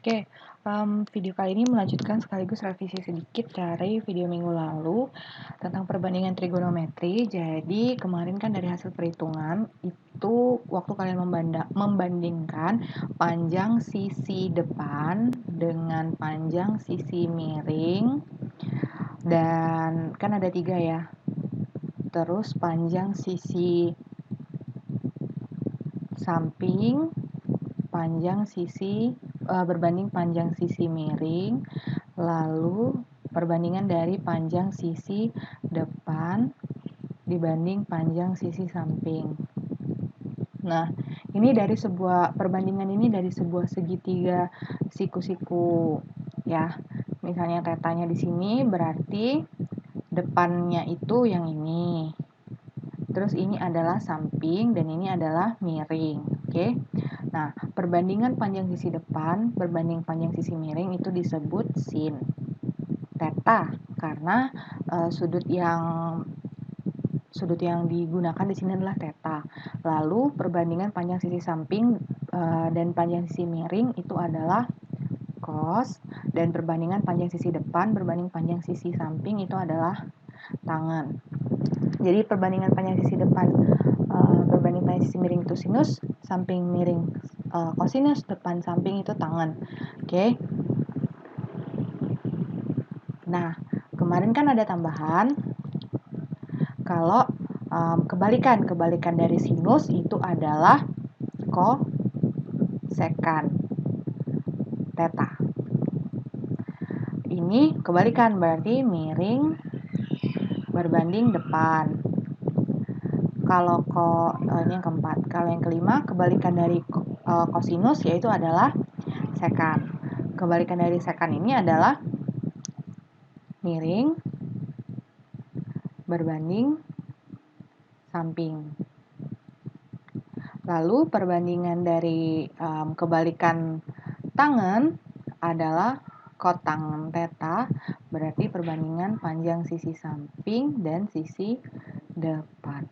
Oke, video kali ini melanjutkan sekaligus revisi sedikit dari video minggu lalu tentang perbandingan trigonometri. Jadi kemarin kan dari hasil perhitungan itu waktu kalian membandingkan panjang sisi depan dengan panjang sisi miring, dan kan ada 3 ya. Terus panjang sisi samping, panjang sisi berbanding panjang sisi miring, lalu perbandingan dari panjang sisi depan dibanding panjang sisi samping. Nah, ini dari sebuah perbandingan ini dari sebuah segitiga siku-siku ya. Misalnya tetanya di sini berarti depannya itu yang ini. Terus ini adalah samping dan ini adalah miring. Oke. Nah, perbandingan panjang sisi depan berbanding panjang sisi miring itu disebut sin theta karena sudut yang digunakan di sini adalah theta. Lalu perbandingan panjang sisi samping dan panjang sisi miring itu adalah cos, dan perbandingan panjang sisi depan berbanding panjang sisi samping itu adalah tangen. Jadi perbandingan panjang sisi depan berbanding panjang sisi miring itu sinus, samping miring kosinus, depan samping itu tangen. Oke. Nah, kemarin kan ada tambahan kalau kebalikan dari sinus itu adalah kosekan theta. Ini kebalikan berarti miring berbanding depan. Kalau ini yang keempat. Kalau yang kelima, kebalikan dari kosinus yaitu adalah sekan. Kebalikan dari sekan ini adalah miring berbanding samping. Lalu perbandingan dari kebalikan tangen adalah kotangen theta, berarti perbandingan panjang sisi samping dan sisi depan.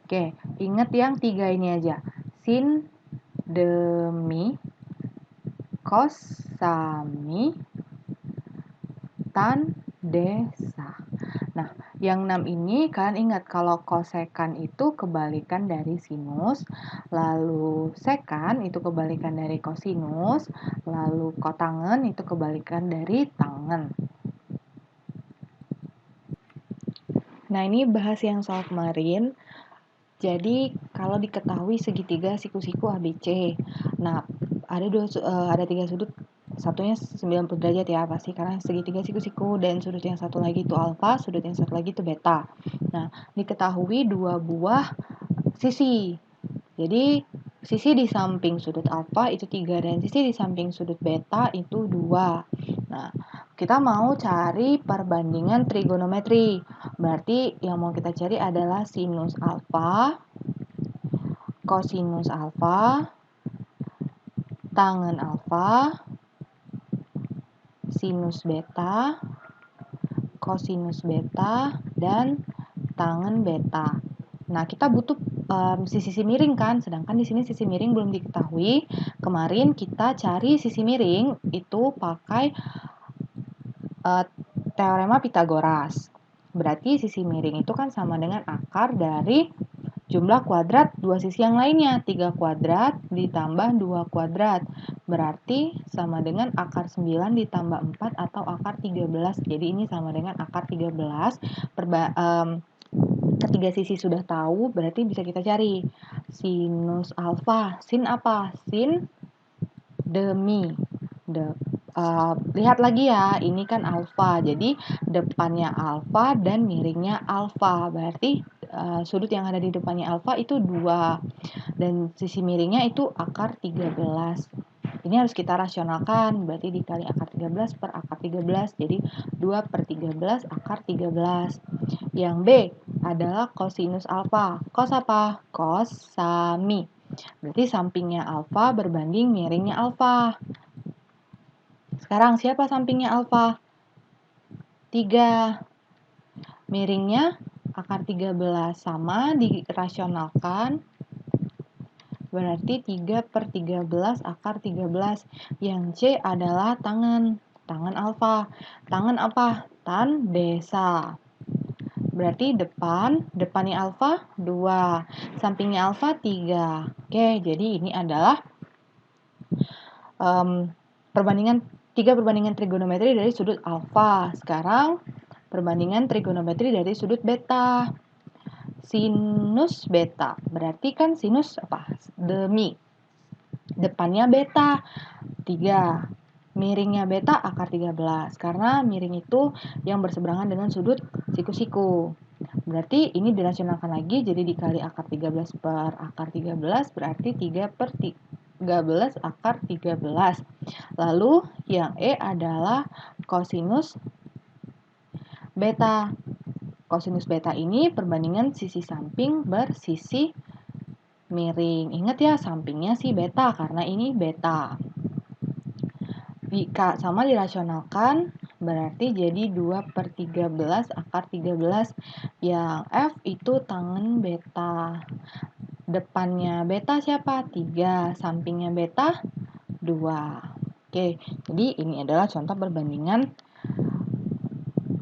Oke, ingat yang 3 ini aja. Sin, demi, cos, sami, tan, desa. Nah, yang 6 ini kalian ingat kalau kosekan itu kebalikan dari sinus, lalu sekan itu kebalikan dari kosinus, lalu kotangen itu kebalikan dari tangen. Nah, ini bahas yang soal kemarin. Jadi, kalau diketahui segitiga siku-siku ABC. Nah, ada 3 sudut, satunya 90 derajat ya pasti karena segitiga siku-siku, dan sudut yang satu lagi itu alfa, sudut yang satu lagi itu beta. Nah, diketahui 2 buah sisi. Jadi, sisi di samping sudut alfa itu 3 dan sisi di samping sudut beta itu 2. Nah, kita mau cari perbandingan trigonometri. Berarti yang mau kita cari adalah sinus alfa, kosinus alfa, tangen alfa, sinus beta, kosinus beta, dan tangen beta. Nah, kita butuh sisi miring kan, sedangkan di sini sisi miring belum diketahui. Kemarin kita cari sisi miring itu pakai teorema Pythagoras. Berarti sisi miring itu kan sama dengan akar dari jumlah kuadrat dua sisi yang lainnya. 3 kuadrat ditambah 2 kuadrat. Berarti sama dengan akar 9 ditambah 4 atau akar 13. Jadi ini sama dengan akar 13. Ketiga sisi sudah tahu, berarti bisa kita cari. Sinus alfa. Sin apa? Sin demi. Lihat lagi ya, ini kan alfa. Jadi depannya alfa dan miringnya alfa. Berarti sudut yang ada di depannya alfa itu 2. Dan sisi miringnya itu akar 13. Ini harus kita rasionalkan. Berarti dikali akar 13 per akar 13. Jadi 2/13 akar 13. Yang B adalah kosinus alfa. Kos apa? Kos sami. Berarti sampingnya alfa berbanding miringnya alfa. Sekarang siapa sampingnya alfa? 3. Miringnya akar 13 sama dirasionalkan. berarti 3/13 akar 13. Yang C adalah tangan. Tangan alfa. Tangan apa? Tan desa. Berarti depannya alfa 2, sampingnya alfa 3. Oke, jadi ini adalah tiga perbandingan trigonometri dari sudut alfa. Sekarang perbandingan trigonometri dari sudut beta. Sinus beta, berarti kan sinus apa? Demi. Depannya beta 3. Miringnya beta akar 13. Karena miring itu yang berseberangan dengan sudut siku-siku. Berarti ini dirasionalkan lagi, jadi dikali akar 13 per akar 13, berarti 3/13 akar 13. Lalu yang E adalah kosinus beta. Kosinus beta ini perbandingan sisi samping bersisi miring. Ingat ya, sampingnya si beta karena ini beta. Sama dirasionalkan, berarti jadi 2/13 akar 13. Yang F itu tangan beta. Depannya beta siapa? 3. Sampingnya beta 2. Oke, jadi ini adalah contoh perbandingan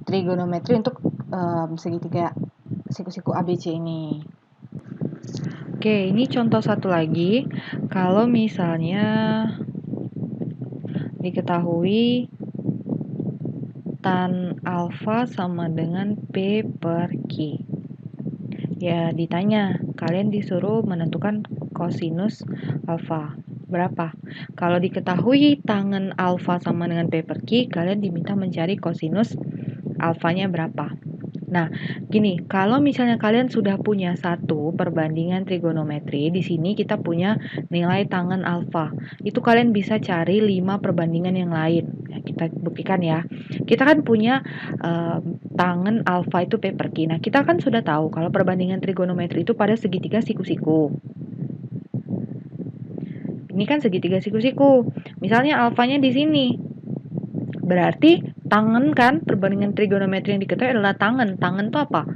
trigonometri untuk segitiga siku-siku ABC ini. Oke, ini contoh satu lagi. Kalau misalnya diketahui tan alfa sama dengan P per Q. Ya, ditanya, kalian disuruh menentukan kosinus alfa. Berapa? Kalau diketahui tangen alfa sama dengan P per Q, kalian diminta mencari kosinus alfanya berapa. Nah, gini, kalau misalnya kalian sudah punya satu perbandingan trigonometri, di sini kita punya nilai tangen alfa. Itu kalian bisa cari 5 perbandingan yang lain. Ya, kita buktikan ya. Kita kan punya tangen alfa itu P per Q. Nah, kita kan sudah tahu kalau perbandingan trigonometri itu pada segitiga siku-siku. Ini kan segitiga siku-siku. Misalnya alfanya di sini. Berarti tangen kan, perbandingan trigonometri yang diketahui adalah tangen. Tangen itu apa?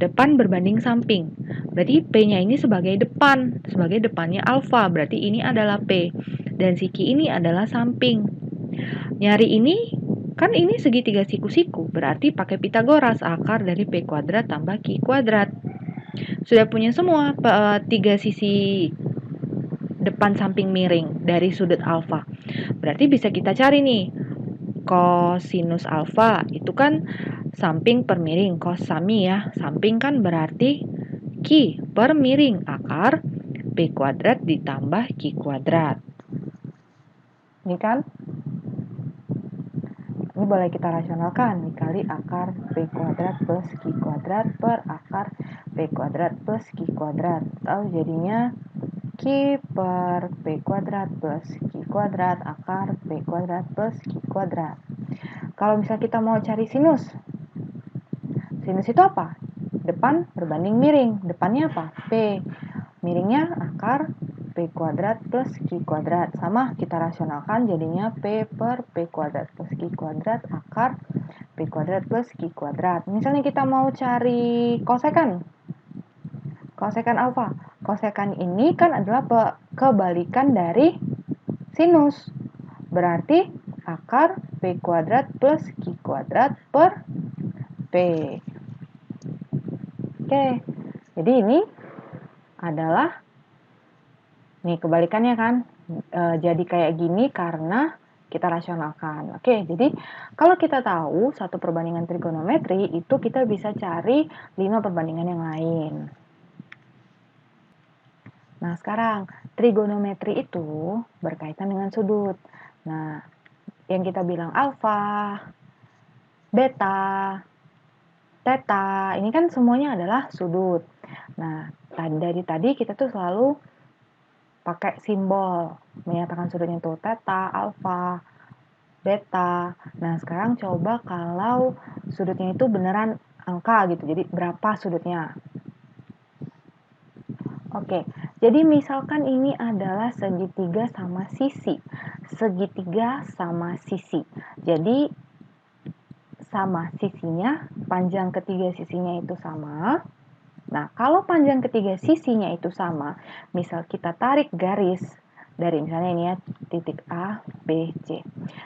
Depan berbanding samping. Berarti P-nya ini sebagai depan. Sebagai depannya alfa. Berarti ini adalah P. Dan si Q ini adalah samping. Nyari ini, kan ini segitiga siku-siku. Berarti pakai Pitagoras. Akar dari P kuadrat tambah Q kuadrat. Sudah punya semua 3 sisi depan samping miring dari sudut alfa. Berarti bisa kita cari nih, kosinus alfa itu kan samping per miring, cos sami ya. Samping kan berarti Q per miring akar P kuadrat ditambah Q kuadrat. Ini kan? Ini boleh kita rasionalkan, dikali akar P kuadrat plus Q kuadrat per akar P kuadrat plus Q kuadrat. Atau jadinya Q per P kuadrat plus Q kuadrat akar P kuadrat plus Q kuadrat. Kalau misalnya kita mau cari sinus. Sinus itu apa? Depan berbanding miring. Depannya apa? P. Miringnya akar P kuadrat plus Q kuadrat. Sama, kita rasionalkan jadinya P per P kuadrat plus Q kuadrat akar P kuadrat plus Q kuadrat. Misalnya kita mau cari kosekan. Kosekan alfa. Kosekan ini kan adalah kebalikan dari sinus. Berarti akar P kuadrat plus Q kuadrat per P. Oke, jadi ini adalah, nih kebalikannya kan, jadi kayak gini karena kita rasionalkan. Oke, jadi kalau kita tahu satu perbandingan trigonometri, itu kita bisa cari 5 perbandingan yang lain. Nah, sekarang trigonometri itu berkaitan dengan sudut. Nah, yang kita bilang alfa, beta, theta, ini kan semuanya adalah sudut. Nah, dari tadi kita tuh selalu pakai simbol menyatakan sudutnya itu theta, alfa, beta. Nah, sekarang coba kalau sudutnya itu beneran angka gitu. Jadi berapa sudutnya? Oke, jadi misalkan ini adalah segitiga sama sisi. Segitiga sama sisi. Jadi sama sisinya, panjang ketiga sisinya itu sama. Nah, kalau panjang ketiga sisinya itu sama, misal kita tarik garis dari misalnya ini ya, titik A, B, C.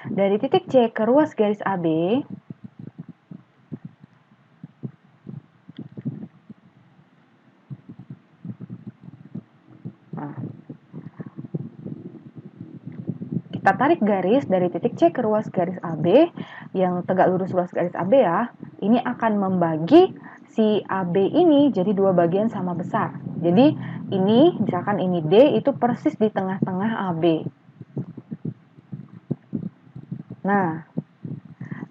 Dari titik C ke ruas garis AB, nah, kita tarik garis dari titik C ke ruas garis AB, yang tegak lurus ruas garis AB ya, ini akan membagi si AB ini jadi dua bagian sama besar. Jadi ini, misalkan ini D, itu persis di tengah-tengah AB. Nah,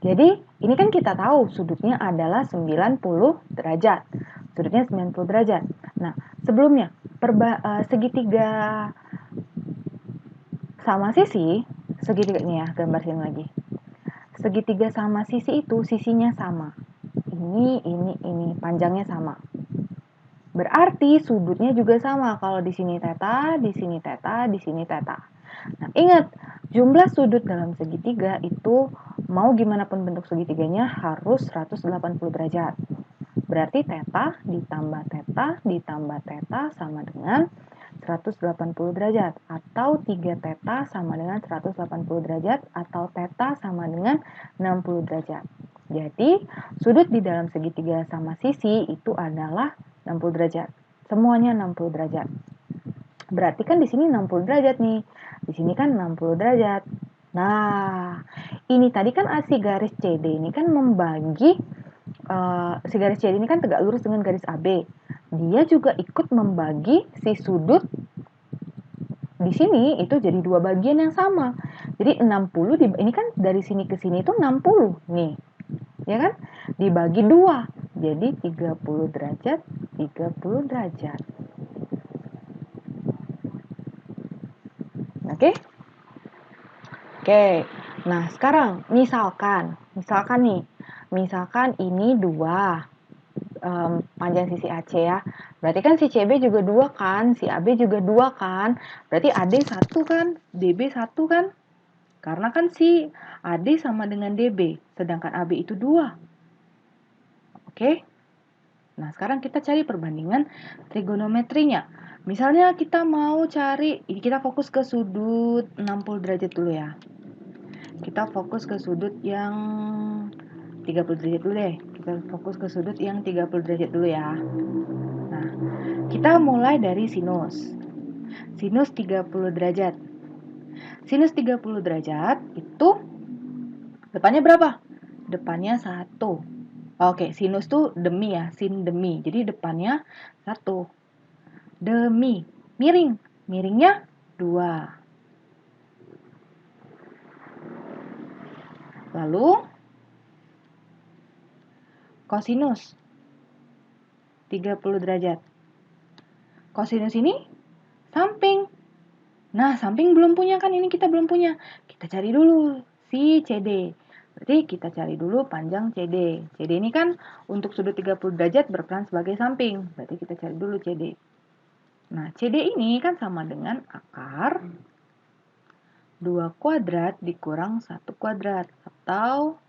jadi ini kan kita tahu sudutnya adalah 90 derajat. Sudutnya 90 derajat. Nah, sebelumnya segitiga sama sisi, segitiga ini ya, gambar sini lagi. Segitiga sama sisi itu sisinya sama. Ini, panjangnya sama. Berarti sudutnya juga sama. Kalau di sini theta, di sini theta, di sini theta. Nah, ingat, jumlah sudut dalam segitiga itu mau gimana pun bentuk segitiganya harus 180 derajat. Berarti theta ditambah theta ditambah theta sama dengan 180 derajat, atau 3 theta sama dengan 180 derajat, atau theta sama dengan 60 derajat. Jadi, sudut di dalam segitiga sama sisi itu adalah 60 derajat. Semuanya 60 derajat. Berarti kan di sini 60 derajat nih. Di sini kan 60 derajat. Nah, ini tadi kan si garis CD ini kan membagi si garis CD ini kan tegak lurus dengan garis AB. Dia juga ikut membagi si sudut di sini itu jadi dua bagian yang sama. Jadi 60 ini kan dari sini ke sini itu 60 nih. Ya kan? Dibagi dua. Jadi 30 derajat, 30 derajat. Oke? Oke. Nah, sekarang misalkan nih, misalkan ini dua panjang sisi AC ya. Berarti kan si CB juga 2 kan, si AB juga 2 kan. Berarti AD 1 kan, DB 1 kan. Karena kan si AD sama dengan DB, sedangkan AB itu 2. Oke? Nah, sekarang kita cari perbandingan trigonometrinya. Misalnya kita mau cari, ini kita fokus ke sudut 60 derajat dulu ya. Kita fokus ke sudut yang 30 derajat dulu deh. Kita fokus ke sudut yang 30 derajat dulu ya. Nah, kita mulai dari sinus. Sinus 30 derajat. Sinus 30 derajat itu depannya berapa? Depannya 1. Oke, sinus tuh demi ya, sin demi. Jadi depannya 1. Demi. Miring. Miringnya 2. Lalu kosinus 30 derajat. Kosinus ini samping. Nah, samping belum punya kan, ini kita belum punya. Kita cari dulu si CD. Berarti kita cari dulu panjang CD. CD ini kan untuk sudut 30 derajat berperan sebagai samping. Berarti kita cari dulu CD. Nah, CD ini kan sama dengan akar 2 kuadrat dikurang 1 kuadrat. Atau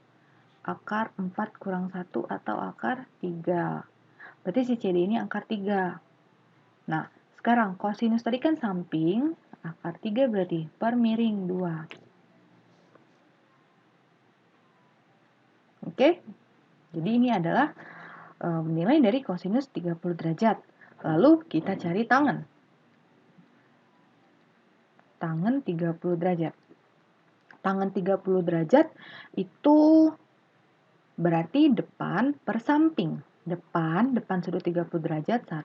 akar 4 kurang 1 atau akar 3. Berarti si CD ini akar 3. Nah, sekarang kosinus tadi kan samping, akar 3 berarti per miring 2. Oke? Jadi ini adalah nilai dari kosinus 30 derajat. Lalu kita cari tangen. Tangen 30 derajat. Tangen 30 derajat itu berarti depan per samping. Depan sudut 30 derajat 1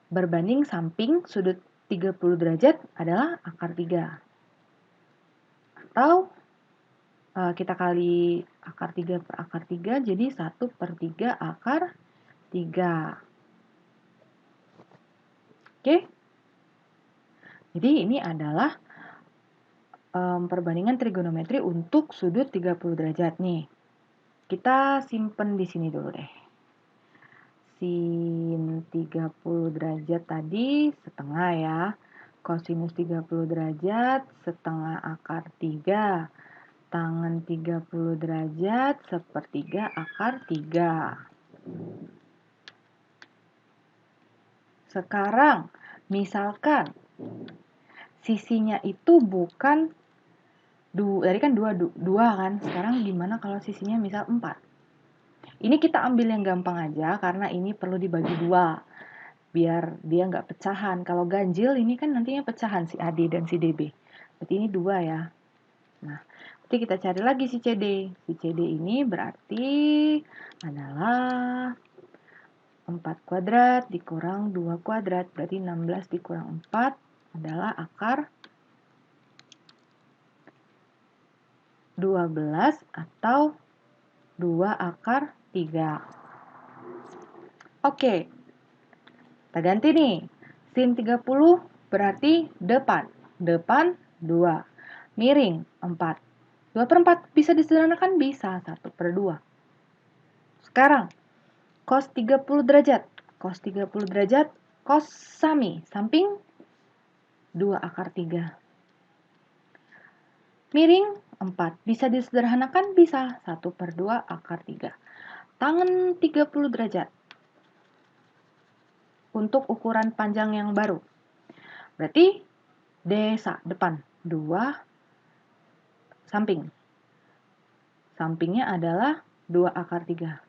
berbanding samping sudut 30 derajat adalah akar 3. Atau kita kali akar 3 per akar 3 jadi 1 per 3 akar 3. Oke? Jadi ini adalah perbandingan trigonometri untuk sudut 30 derajat nih. Kita simpen di sini dulu deh. Sin 30 derajat tadi setengah ya. Kosinus 30 derajat setengah akar 3. Tangen 30 derajat sepertiga akar 3. Sekarang, misalkan sisinya itu bukan tadi kan 2 kan, sekarang gimana kalau sisinya misal 4? Ini kita ambil yang gampang aja, karena ini perlu dibagi 2, biar dia nggak pecahan. Kalau ganjil ini kan nantinya pecahan si AD dan si DB. Berarti ini 2 ya. Nah, berarti kita cari lagi si CD. Si CD ini berarti adalah 4 kuadrat dikurang 2 kuadrat. Berarti 16 dikurang 4 adalah akar 12 atau 2 akar 3. Oke, kita ganti nih. Sin 30 berarti depan. Depan 2. Miring 4. 2/4 bisa disederhanakan? Bisa. 1/2. Sekarang, cos 30 derajat. Cos 30 derajat, cos sami. Samping 2 akar 3. Miring 4. Bisa disederhanakan? Bisa. 1/2 akar 3. Tangan 30 derajat. Untuk ukuran panjang yang baru. Berarti desa depan. 2 samping. Sampingnya adalah 2 akar 3.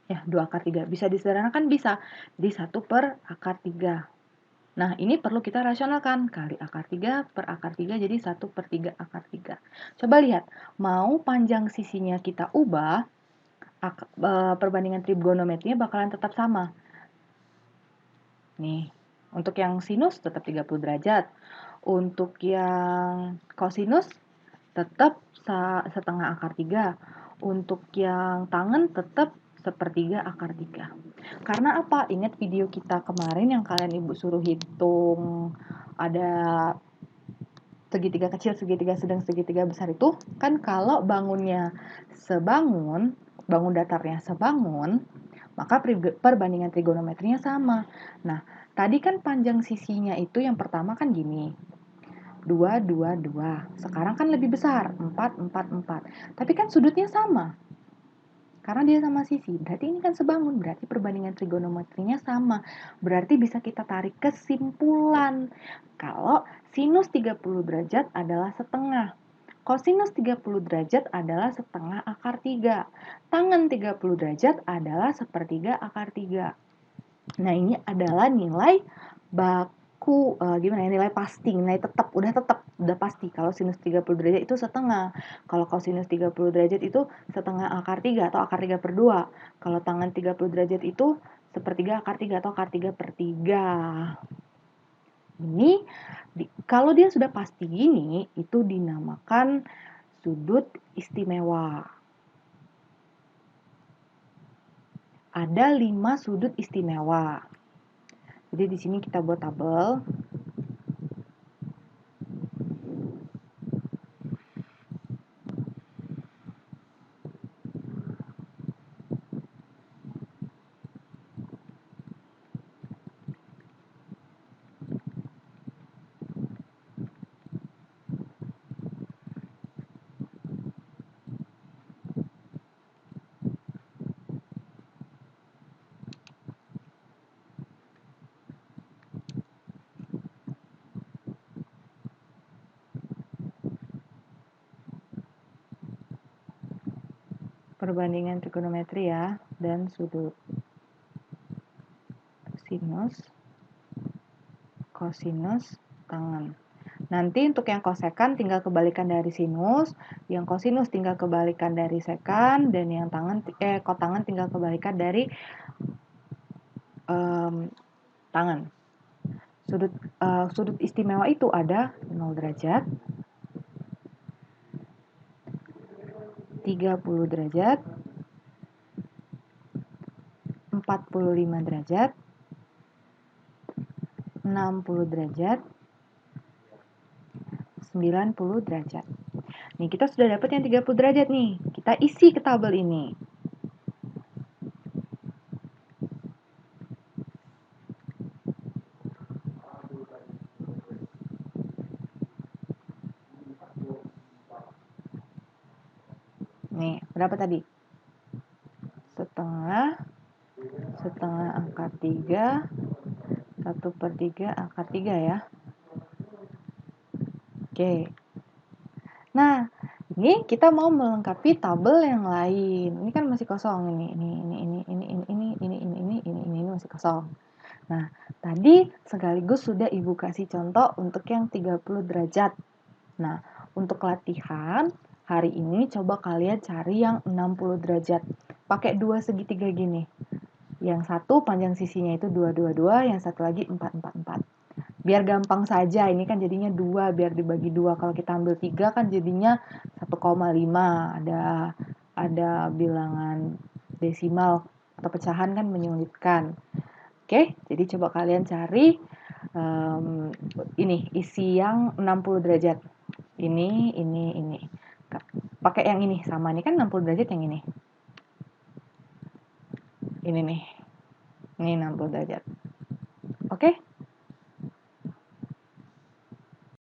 Ya, 2 akar 3. Bisa disederhanakan? Bisa. Jadi 1 per akar 3. Nah, ini perlu kita rasionalkan. Kali akar 3 per akar 3 jadi 1 per 3 akar 3. Coba lihat, mau panjang sisinya kita ubah, perbandingan trigonometrinya bakalan tetap sama. Nih, untuk yang sinus tetap 30 derajat. Untuk yang kosinus tetap setengah akar 3. Untuk yang tangen tetap 1/3 akar 3. Karena apa? Ingat video kita kemarin yang kalian ibu suruh hitung ada segitiga kecil, segitiga sedang, segitiga besar itu, kan kalau bangunnya sebangun, bangun datarnya sebangun, maka perbandingan trigonometrinya sama. Nah, tadi kan panjang sisinya itu yang pertama kan gini. 2, 2, 2. Sekarang kan lebih besar. 4, 4, 4. Tapi kan sudutnya sama. Karena dia sama sisi. Berarti ini kan sebangun. Berarti perbandingan trigonometrinya sama. Berarti bisa kita tarik kesimpulan. Kalau sinus 30 derajat adalah setengah. Kosinus 30 derajat adalah setengah akar 3. Tangen 30 derajat adalah 1/3 akar 3. Nah, ini adalah nilai baku, nilai pasti, nilai tetap, udah pasti. Kalau sinus 30 derajat itu setengah. Kalau kosinus 30 derajat itu setengah akar 3 atau akar 3/2. Kalau tangen 30 derajat itu 1/3 akar 3 atau akar 3/3. Ini, kalau dia sudah pasti gini, itu dinamakan sudut istimewa. Ada 5 sudut istimewa. Jadi di sini kita buat tabel. Perbandingan trigonometri ya, dan sudut. Sinus, kosinus, tangen. Nanti untuk yang kosekan tinggal kebalikan dari sinus, yang kosinus tinggal kebalikan dari sekan, dan yang kotangen tinggal kebalikan dari tangen. Sudut istimewa itu ada 0 derajat, 30 derajat, 45 derajat, 60 derajat, 90 derajat. Nih, kita sudah dapat yang 30 derajat nih. Kita isi ke tabel ini. Nih, berapa tadi? akar 3, 1/3 akar 3 ya. Oke. Nah, ini kita mau melengkapi tabel yang lain. Ini kan masih kosong ini masih kosong. Nah, tadi sekaligus sudah Ibu kasih contoh untuk yang 30 derajat. Nah, untuk latihan hari ini coba kalian cari yang 60 derajat. Pakai dua segitiga gini. Yang satu panjang sisinya itu 2, 2, 2, yang satu lagi 4, 4, 4. Biar gampang saja, ini kan jadinya 2, biar dibagi 2. Kalau kita ambil 3 kan jadinya 1,5. Ada bilangan desimal atau pecahan kan menyulitkan. Oke, jadi coba kalian cari ini isi yang 60 derajat. Ini. Pakai yang ini sama, ini kan 60 derajat yang ini. Ini nih. Ini 60 derajat. Oke?